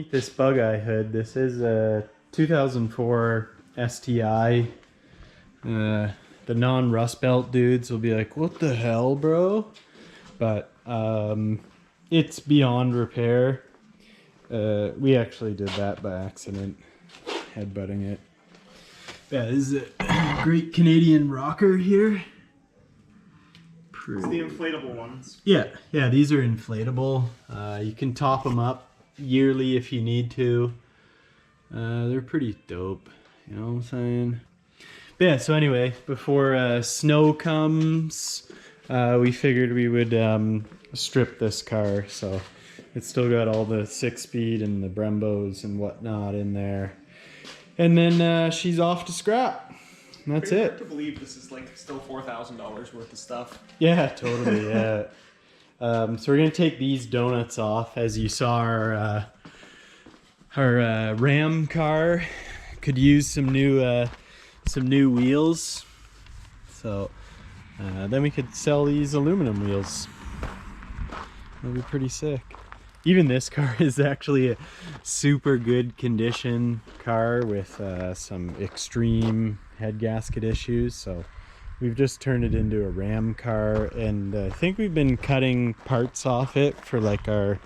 underneath this bug eye hood. This is a 2004 STI. The non-rust belt dudes will be like, what the hell, bro? But it's beyond repair. We actually did that by accident, headbutting it. Yeah, this is a great Canadian rocker here. It's the inflatable ones. Yeah, these are inflatable. You can top them up yearly if you need to. They're pretty dope, you know what I'm saying? But yeah, so anyway, before snow comes, we figured we would strip this car. So it's still got all the 6-speed and the Brembos and whatnot in there. And then she's off to scrap. And that's it. Hard to believe this is like still $4,000 worth of stuff. Yeah, totally. Yeah. So we're gonna take these donuts off. As you saw, our Ram car could use some new wheels. So then we could sell these aluminum wheels. That'd be pretty sick. Even this car is actually a super good condition car with some extreme head gasket issues. So we've just turned it into a Ram car, and I think we've been cutting parts off it for like our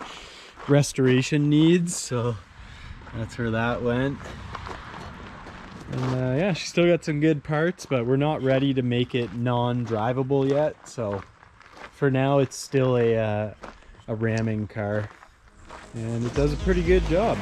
restoration needs. So that's where that went. And yeah, she's still got some good parts, but we're not ready to make it non-drivable yet. So for now, it's still a ramming car. And it does a pretty good job.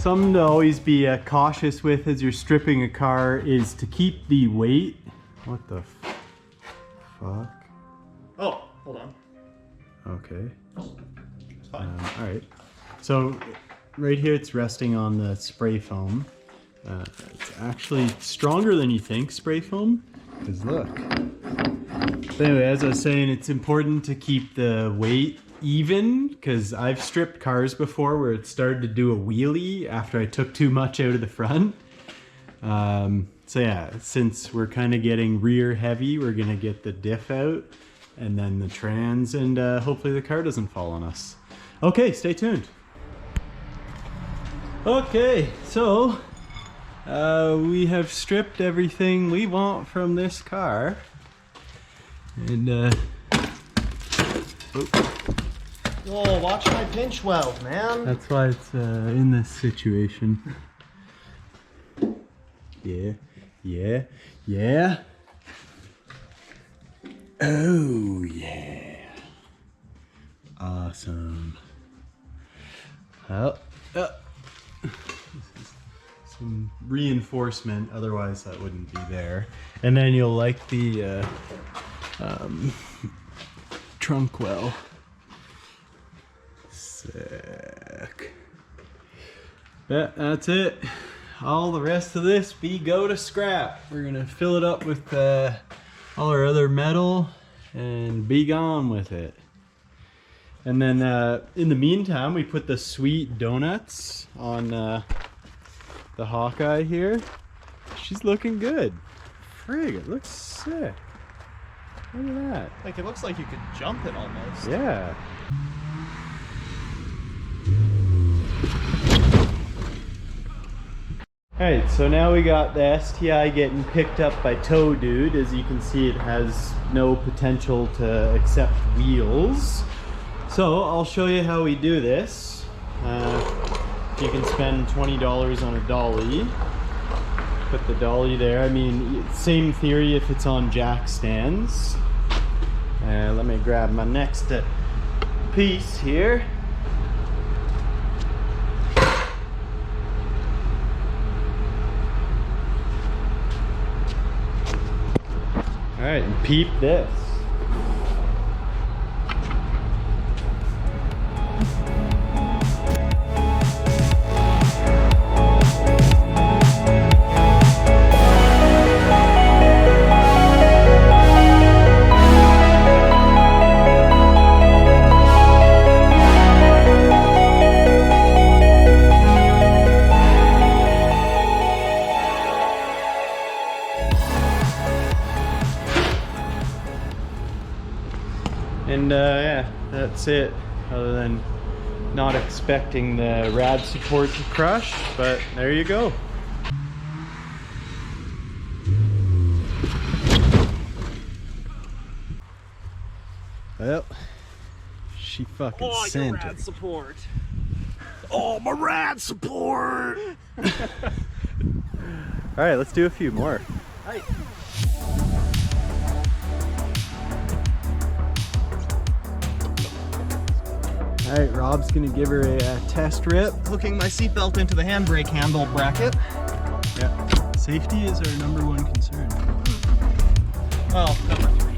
Something to always be cautious with as you're stripping a car is to keep the weight. What the fuck? Oh, hold on. Okay. It's fine. All right. So right here it's resting on the spray foam. It's actually stronger than you think, spray foam. Because look. But anyway, as I was saying, it's important to keep the weight even, because I've stripped cars before where it started to do a wheelie after I took too much out of the front. So yeah, since we're kind of getting rear heavy, we're gonna get the diff out and then the trans, and hopefully the car doesn't fall on us. Okay, stay tuned. Okay, so we have stripped everything we want from this car. And Whoa, watch my pinch weld, man. that's why it's in this situation. Yeah, yeah, yeah. Oh yeah. Awesome. Oh, some reinforcement, otherwise that wouldn't be there. And then you'll like the trunk well. Sick. Yeah, that's it. All the rest of this go to scrap. We're gonna fill it up with all our other metal and be gone with it. And then in the meantime, we put the sweet donuts on the Hawkeye here. She's looking good. Frig, it looks sick. Look at that. Like, it looks like you could jump it almost. Yeah. Alright, so now we got the STI getting picked up by Tow Dude. As you can see, it has no potential to accept wheels. So I'll show you how we do this. You can spend $20 on a dolly. Put the dolly there. I mean, same theory if it's on jack stands. Let me grab my next piece here. Alright, and peep this. And yeah, that's it, other than not expecting the rad support to crush, but there you go. Well, she fucking sent it. Rad support. Oh, my rad support! Alright, let's do a few more. Hey. Alright, Rob's gonna give her a test rip. Hooking my seatbelt into the handbrake handle bracket. Yeah, safety is our number one concern. Well, number 3.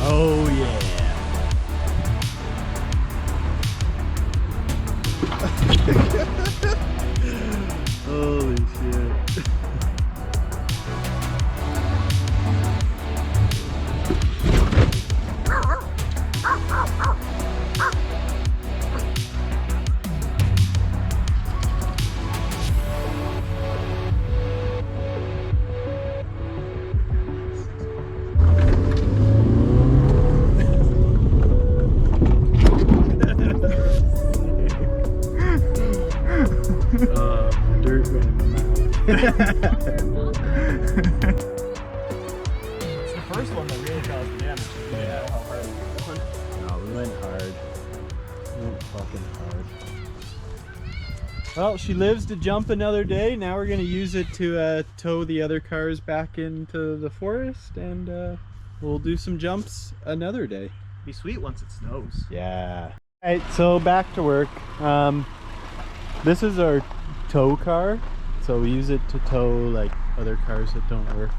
Oh yeah. Holy shit. Dirt went in my mouth. It's the first one that really caused damage. Yeah, how hard it was. No, we went hard. We went fucking hard. Well, she lives to jump another day. Now we're gonna use it to tow the other cars back into the forest, and we'll do some jumps another day. Be sweet once it snows. Yeah. Alright, so back to work. This is our tow car. So we use it to tow like other cars that don't work.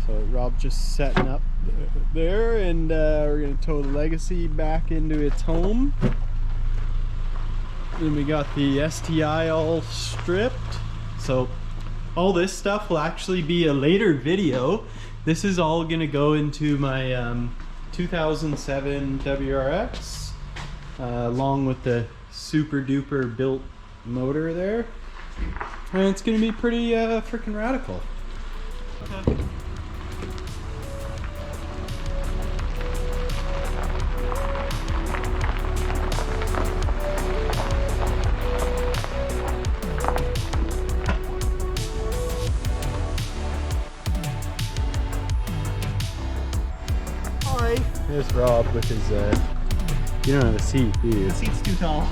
So Rob's just setting up there, and we're gonna tow the Legacy back into its home. Then we got the STI all stripped. So all this stuff will actually be a later video. This is all gonna go into my 2007 WRX, along with the super duper built motor there. And it's gonna be pretty freaking radical. Hi. There's Rob with his, you don't have a seat, do you? The seat's too tall.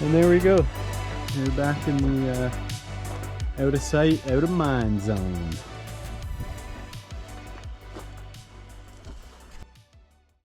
And there we go. We're back in the out of sight, out of mind zone.